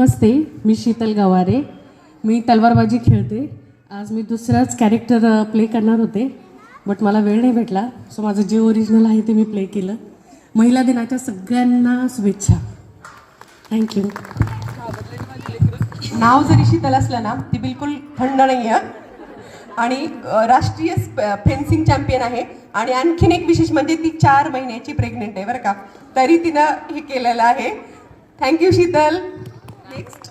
नमस्ते, मी शीतल गवारे. मी तलवारबाजी खेळते. आज मी दुसराच कॅरेक्टर प्ले करणार होते, बट मला वेळ नाही भेटला, सो माझं जे ओरिजिनल आहे ते मी प्ले केलं. महिला दिनाच्या सगळ्यांना शुभेच्छा. थँक्यू. नाव जरी शीतल असलं ना, ती बिलकुल थंड नाही आहे आणि राष्ट्रीय फेन्सिंग चॅम्पियन आहे. आणि आणखीन एक विशेष म्हणजे ती 4 महिन्याची प्रेग्नेंट आहे बरं का, तरी तिनं हे केलेलं आहे. थँक्यू शीतल. नेक्स्ट.